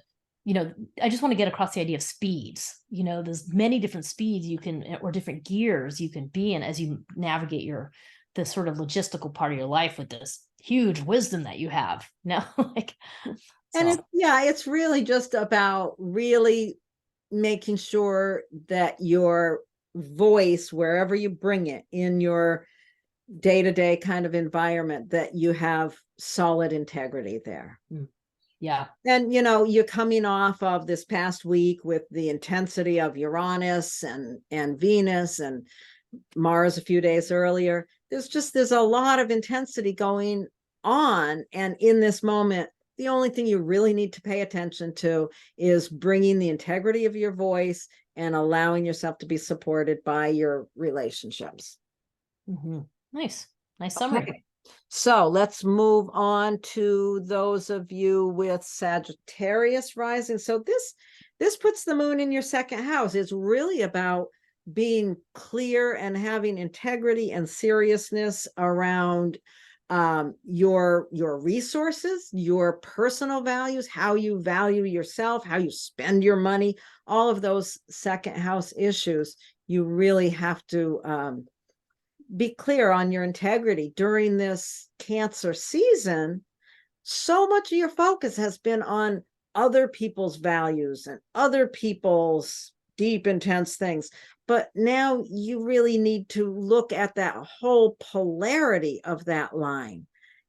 I just want to get across the idea of speeds. There's many different speeds you can, or different gears you can be in as you navigate the sort of logistical part of your life with this huge wisdom that you have. Like, and it's really just about really making sure that your voice, wherever you bring it in your day-to-day kind of environment, that you have solid integrity there. Yeah. And you're coming off of this past week with the intensity of Uranus and Venus and Mars a few days earlier. There's a lot of intensity going on, and in this moment, the only thing you really need to pay attention to is bringing the integrity of your voice and allowing yourself to be supported by your relationships. Nice summary. Okay. So let's move on to those of you with Sagittarius rising. So this puts the moon in your second house. It's really about being clear and having integrity and seriousness around your resources, your personal values, how you value yourself, how you spend your money, all of those second house issues. You really have to be clear on your integrity during this Cancer season. So much of your focus has been on other people's values and other people's deep, intense things. But now you really need to look at that whole polarity of that line,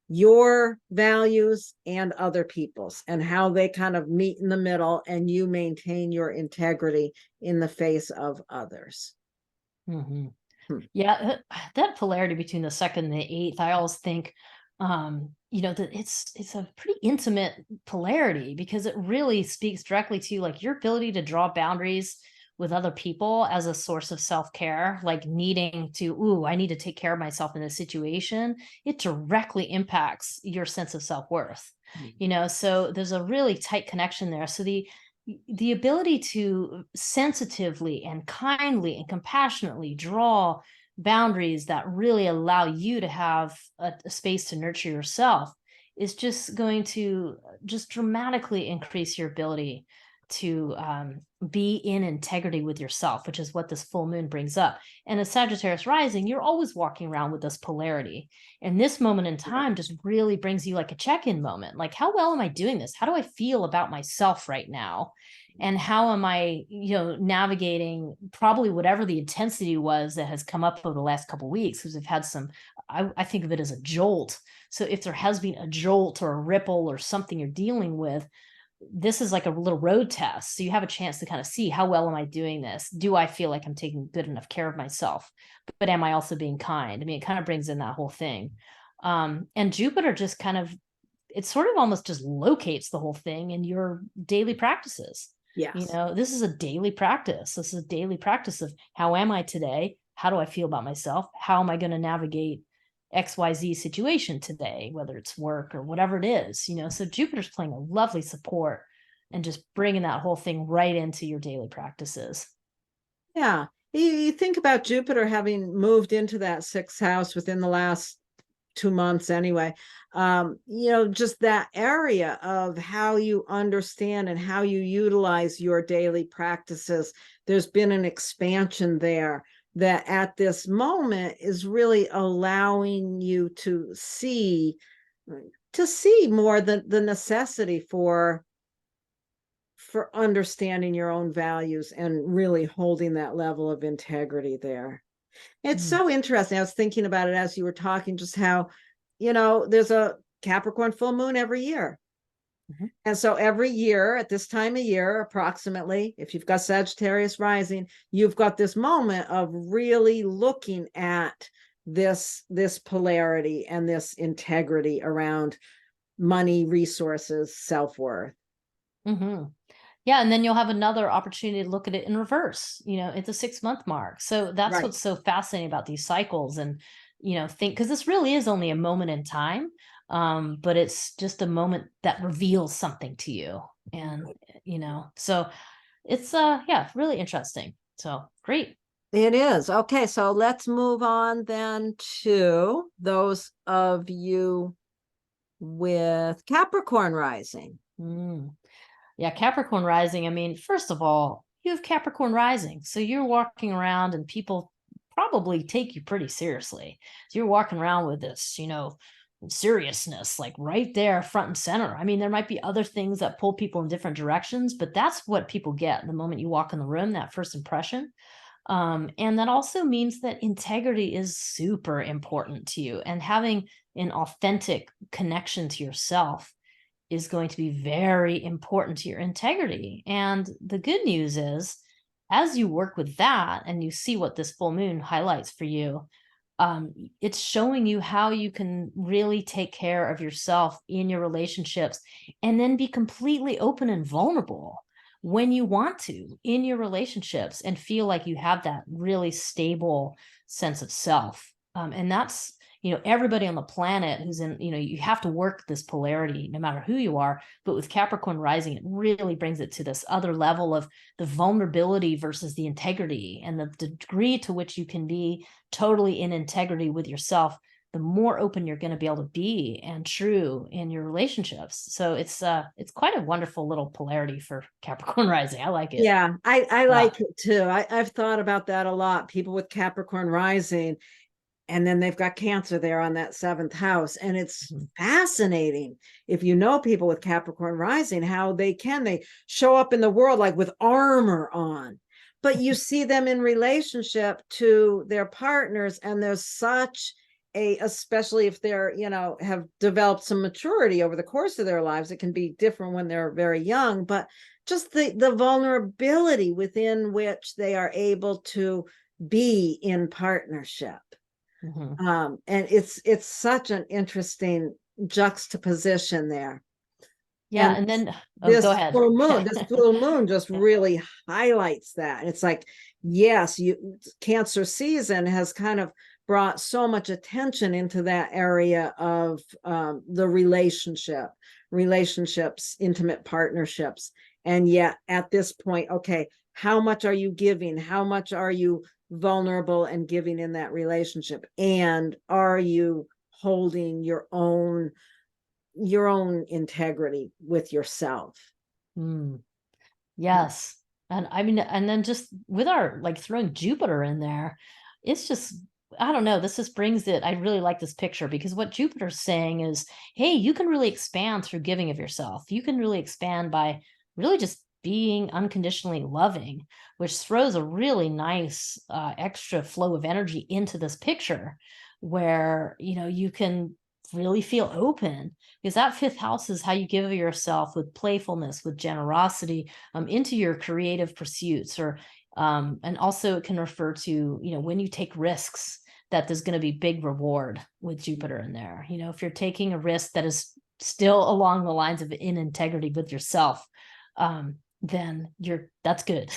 your values and other people's, and how they kind of meet in the middle, and you maintain your integrity in the face of others. Yeah, that polarity between the second and the eighth, I always think, that it's a pretty intimate polarity, because it really speaks directly to like your ability to draw boundaries with other people as a source of self-care, like needing to, I need to take care of myself in this situation. It directly impacts your sense of self-worth, so there's a really tight connection there. So the ability to sensitively and kindly and compassionately draw boundaries that really allow you to have a space to nurture yourself is just going to just dramatically increase your ability to be in integrity with yourself, which is what this full moon brings up. And a Sagittarius rising, you're always walking around with this polarity. And this moment in time just really brings you like a check-in moment. Like, how well am I doing this? How do I feel about myself right now? And how am I, navigating probably whatever the intensity was that has come up over the last couple of weeks? Because we've had I think of it as a jolt. So if there has been a jolt or a ripple or something you're dealing with, this is like a little road test. So you have a chance to kind of see, how well am I doing this? Do I feel like I'm taking good enough care of myself? But am I also being kind? I mean, it kind of brings in that whole thing. And Jupiter just kind of, it sort of almost just locates the whole thing in your daily practices. Yes. This is a daily practice. This is a daily practice of, how am I today? How do I feel about myself? How am I going to navigate XYZ situation today, whether it's work or whatever it is, so Jupiter's playing a lovely support and just bringing that whole thing right into your daily practices. Yeah. You think about Jupiter having moved into that sixth house within the last 2 months anyway, just that area of how you understand and how you utilize your daily practices. There's been an expansion there that at this moment is really allowing you to see more the necessity for for understanding your own values and really holding that level of integrity there. It's so interesting. I was thinking about it as you were talking, just how, there's a Capricorn full moon every year. And so every year at this time of year, approximately, if you've got Sagittarius rising, you've got this moment of really looking at this polarity and this integrity around money, resources, self-worth. Yeah, and then you'll have another opportunity to look at it in reverse, at the 6-month mark. So that's Right. what's so fascinating about these cycles. And, think, because this really is only a moment in time, but it's just a moment that reveals something to you. And, so it's, yeah, really interesting. So great. It is. Okay, so let's move on then to those of you with Capricorn rising. Yeah, Capricorn rising. I mean, first of all, you have Capricorn rising. So you're walking around and people probably take you pretty seriously. So you're walking around with this, seriousness, like right there front and center. I mean, there might be other things that pull people in different directions, but that's what people get the moment you walk in the room, that first impression. And that also means that integrity is super important to you, and having an authentic connection to yourself is going to be very important to your integrity. And the good news is, as you work with that and you see what this full moon highlights for you, it's showing you how you can really take care of yourself in your relationships, and then be completely open and vulnerable when you want to in your relationships, and feel like you have that really stable sense of self. And that's, everybody on the planet who's in, you have to work this polarity no matter who you are. But with Capricorn rising, it really brings it to this other level of the vulnerability versus the integrity, and the degree to which you can be totally in integrity with yourself, the more open you're going to be able to be and true in your relationships. So it's quite a wonderful little polarity for Capricorn rising. I like it. Yeah, I like it too. I've thought about that a lot. People with Capricorn rising, and then they've got Cancer there on that 7th house. And it's fascinating, if you know people with Capricorn rising, how they show up in the world like with armor on. But you see them in relationship to their partners, and there's such especially if they're, have developed some maturity over the course of their lives. It can be different when they're very young, but just the vulnerability within which they are able to be in partnership. And it's such an interesting juxtaposition there. Yeah, and then this go ahead. this full moon just really highlights that. It's like, yes, Cancer season has kind of brought so much attention into that area of the relationships, intimate partnerships. And yet at this point, okay, how much are you giving? How much are you vulnerable and giving in that relationship? And are you holding your own integrity with yourself? Yes. And I mean, and then just with our throwing Jupiter in there, it's just, I don't know, this just brings it. I really like this picture, because what Jupiter's saying is, hey, you can really expand through giving of yourself. You can really expand by really just being unconditionally loving, which throws a really nice extra flow of energy into this picture, where, you can really feel open, because that 5th house is how you give of yourself with playfulness, with generosity, into your creative pursuits, or and also it can refer to, when you take risks, that there's going to be big reward with Jupiter in there. If you're taking a risk that is still along the lines of in integrity with yourself, then that's good.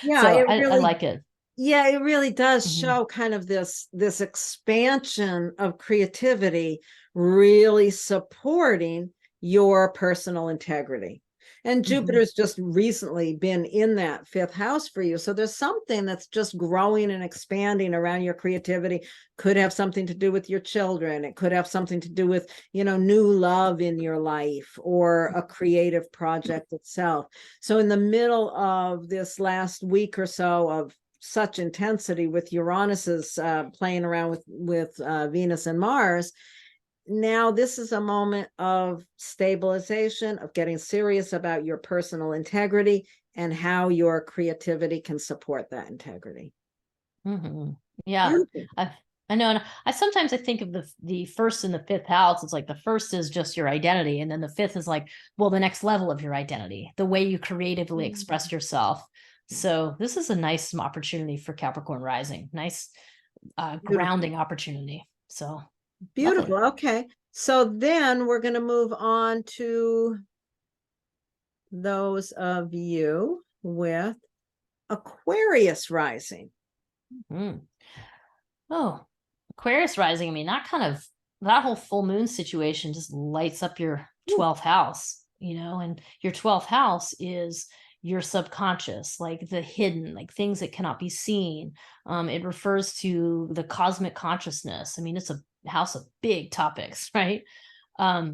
Yeah, So I like it. Yeah, it really does show kind of this expansion of creativity, really supporting your personal integrity. And Jupiter's just recently been in that 5th house for you. So there's something that's just growing and expanding around your creativity. Could have something to do with your children. It could have something to do with, new love in your life, or a creative project itself. So in the middle of this last week or so of such intensity with Uranus's playing around with Venus and Mars, now this is a moment of stabilization, of getting serious about your personal integrity and how your creativity can support that integrity. Yeah, Beautiful. I know. And I sometimes I think of the first and the fifth house. It's like the first is just your identity, and then the fifth is like, well, the next level of your identity, the way you creatively express yourself. So this is a nice opportunity for Capricorn rising. Nice grounding opportunity. So Beautiful. lovely. Okay. So then we're going to move on to those of you with Aquarius rising. Oh, Aquarius rising. I mean, that whole full moon situation just lights up your 12th house, and your 12th house is your subconscious, like the hidden, like things that cannot be seen. It refers to the cosmic consciousness. I mean, it's a house of big topics, right?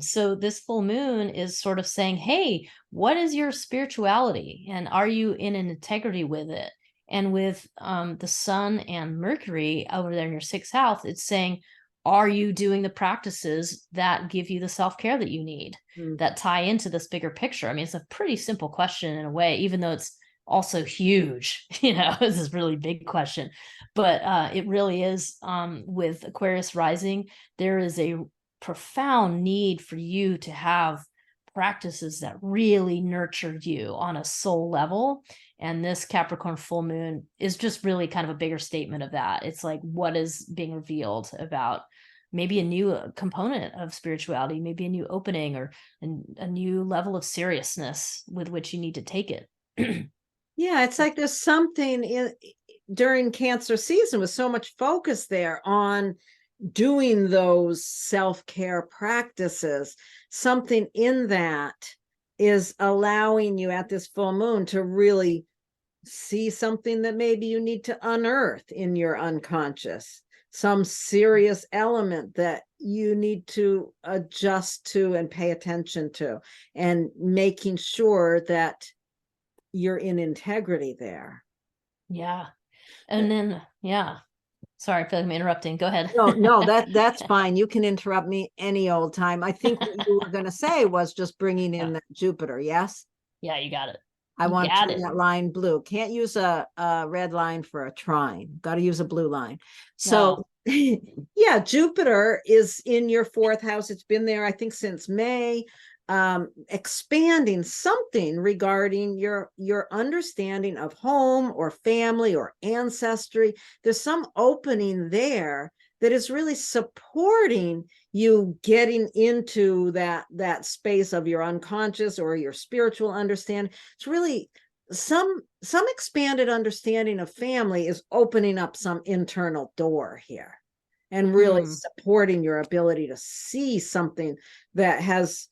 So this full moon is sort of saying, hey, what is your spirituality? And are you in an integrity with it? And with the sun and Mercury over there in your sixth house, it's saying, are you doing the practices that give you the self-care that you need, that tie into this bigger picture? I mean, it's a pretty simple question in a way, even though it's also huge, this is really big question. But it really is, with Aquarius rising, there is a profound need for you to have practices that really nurture you on a soul level. And this Capricorn full moon is just really kind of a bigger statement of that. It's like, what is being revealed about maybe a new component of spirituality, maybe a new opening or a new level of seriousness with which you need to take it. Yeah, it's like there's something during Cancer season with so much focus there on doing those self-care practices. Something in that is allowing you at this full moon to really see something that maybe you need to unearth in your unconscious, some serious element that you need to adjust to and pay attention to, and making sure that you're in integrity there. Yeah. And then, yeah. Sorry, I feel like I'm interrupting. Go ahead. No, that's fine. You can interrupt me any old time. I think what you were going to say was just bringing in that Jupiter. Yes. Yeah, you got it. I want to got turn it. that line blue. Can't use a red line for a trine. Got to use a blue line. So, yeah, Jupiter is in your fourth house. It's been there, I think, since May. Expanding something regarding your understanding of home or family or ancestry. There's some opening there that is really supporting you getting into that space of your unconscious or your spiritual understanding. It's really some expanded understanding of family is opening up some internal door here and really supporting your ability to see something that has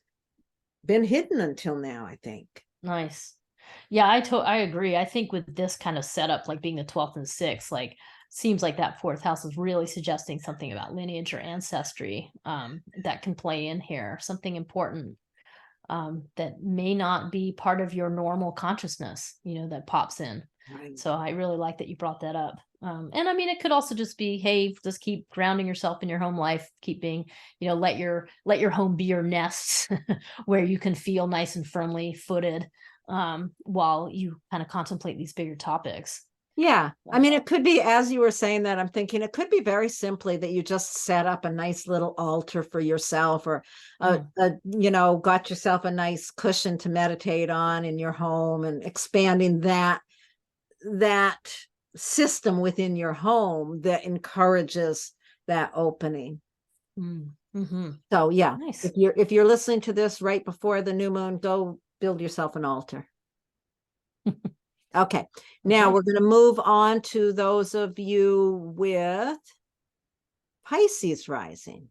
been hidden until now, I think. Nice. Yeah, I agree. I think with this kind of setup, like being the 12th and 6th, like seems like that fourth house is really suggesting something about lineage or ancestry that can play in here, something important that may not be part of your normal consciousness, that pops in. Right. So I really like that you brought that up. And I mean, it could also just be, hey, just keep grounding yourself in your home life, keep being, let your home be your nest where you can feel nice and firmly footed while you kind of contemplate these bigger topics. Yeah. I mean, it could be, as you were saying that, I'm thinking it could be very simply that you just set up a nice little altar for yourself, or, got yourself a nice cushion to meditate on in your home, and expanding that system within your home that encourages that opening. So yeah, nice. If you're listening to this right before the new moon, go build yourself an altar. Okay, now we're going to move on to those of you with Pisces rising.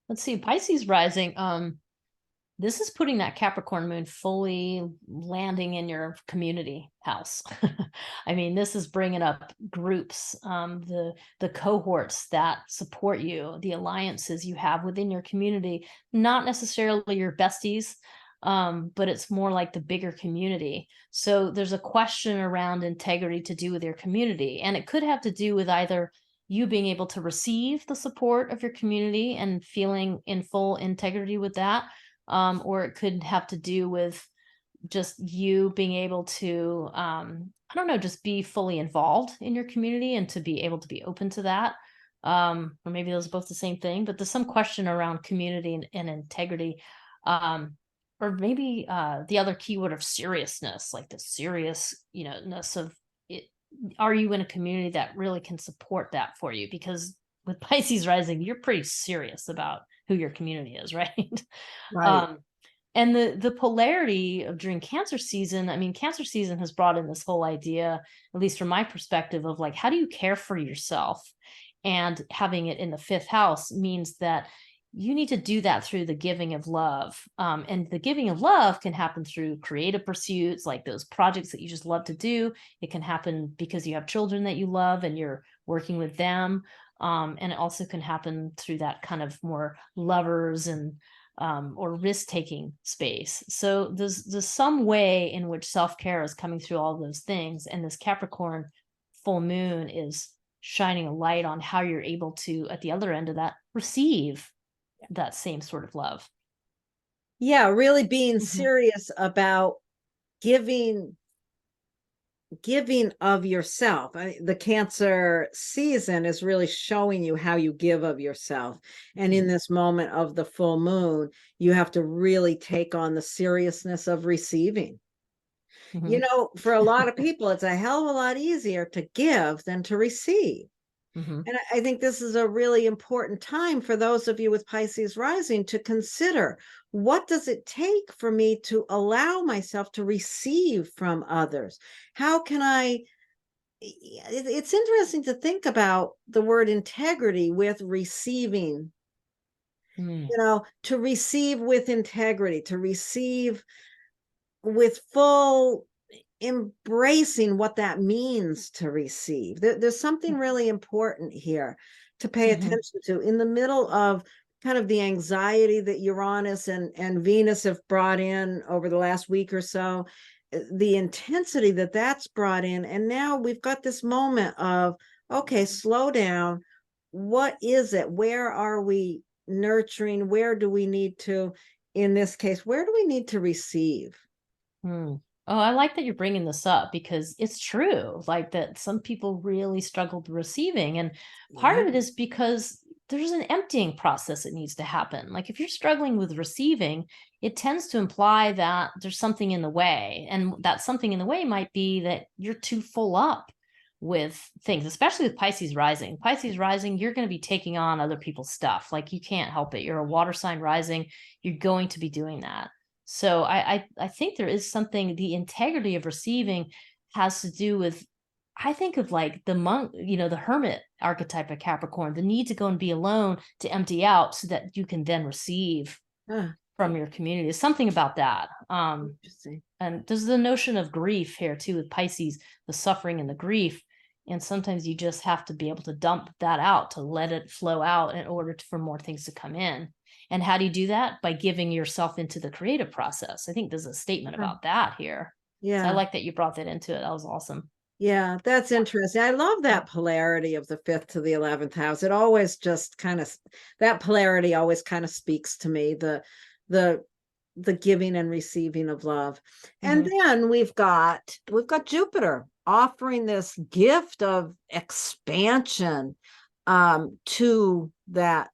Let's see, Pisces rising. This is putting that Capricorn moon fully landing in your community house. I mean, this is bringing up groups, the cohorts that support you, the alliances you have within your community, not necessarily your besties, but it's more like the bigger community. So there's a question around integrity to do with your community. And it could have to do with either you being able to receive the support of your community and feeling in full integrity with that. Or it could have to do with just you being able to, I don't know, just be fully involved in your community and to be able to be open to that. Or maybe those are both the same thing, but there's some question around community and integrity. Or maybe the other keyword of seriousness, like the serious, ness of it. Are you in a community that really can support that for you? Because with Pisces rising, you're pretty serious about who your community is, right? Right. And the polarity of during Cancer season, I mean, Cancer season has brought in this whole idea, at least from my perspective, of like, how do you care for yourself? And having it in the fifth house means that you need to do that through the giving of love. And the giving of love can happen through creative pursuits, like those projects that you just love to do. It can happen because you have children that you love and you're working with them. And it also can happen through that kind of more lovers and or risk-taking space. So there's some way in which self-care is coming through all those things. And this Capricorn full moon is shining a light on how you're able to, at the other end of that, receive that same sort of love. Yeah, really being Mhm. serious about giving of yourself. The Cancer season is really showing you how you give of yourself. And in this moment of the full moon, you have to really take on the seriousness of receiving. You Mhm. know, for a lot of people, it's a hell of a lot easier to give than to receive. Mhm. And I think this is a really important time for those of you with Pisces rising to consider, what does it take for me to allow myself to receive from others? How can it's interesting to think about the word integrity with receiving, Mm. to receive with integrity, to receive with full embracing what that means to receive. There's something really important here to pay Mhm. attention to in the middle of kind of the anxiety that Uranus and Venus have brought in over the last week or so, the intensity that that's brought in. And now we've got this moment of, okay, slow down. What is it? Where are we nurturing? Where do we need to, in this case, where do we need to receive? Mm. Oh, I like that you're bringing this up because it's true, like that some people really struggle with receiving. And part Yeah. of it is because there's an emptying process that needs to happen. Like if you're struggling with receiving, it tends to imply that there's something in the way. And that something in the way might be that you're too full up with things, especially with Pisces rising. Pisces rising, you're going to be taking on other people's stuff. Like you can't help it. You're a water sign rising. You're going to be doing that. So I think there is something, the integrity of receiving has to do with, I think of like the monk, the hermit archetype of Capricorn, the need to go and be alone to empty out so that you can then receive Ah, from your community. There's something about that. interesting. And there's the notion of grief here too with Pisces, the suffering and the grief. And sometimes you just have to be able to dump that out, to let it flow out in order for more things to come in. And how do you do that? By giving yourself into the creative process. I think there's a statement about that here. So I Yeah. like that you brought that into it. That was awesome. Yeah, that's interesting. I love that polarity of the fifth to the 11th house. It always just kind of, that polarity always kind of speaks to me, the the giving and receiving of love. And Mhm. then we've got Jupiter offering this gift of expansion to that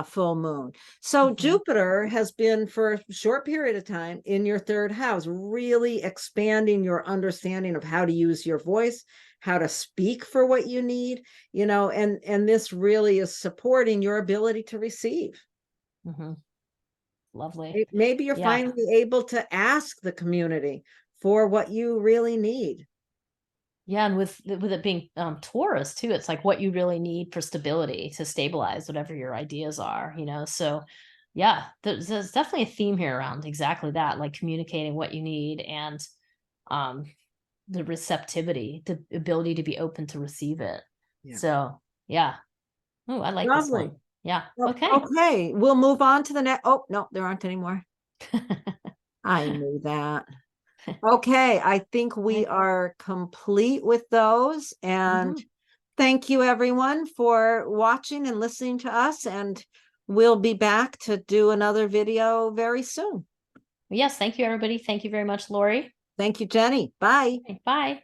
full moon. So Mhm. Jupiter has been for a short period of time in your third house, really expanding your understanding of how to use your voice, how to speak for what you need, and this really is supporting your ability to receive. Mhm. Lovely. Maybe you're Yeah. finally able to ask the community for what you really need. Yeah, and with it being Taurus too, it's like what you really need for stability to stabilize whatever your ideas are. So yeah, there's definitely a theme here around exactly that, like communicating what you need and um the receptivity, the ability to be open to receive it. Yeah. So yeah. Oh, I like this Lovely. one. Yeah. Well, Okay. okay, we'll move on to the next. Oh, no, there aren't any more. I knew that. Okay, I think we Right. are complete with those. And Mhm. Thank you, everyone, for watching and listening to us. And we'll be back to do another video very soon. Yes, thank you, everybody. Thank you very much, Laurie. Thank you, Jenny. Bye. Bye.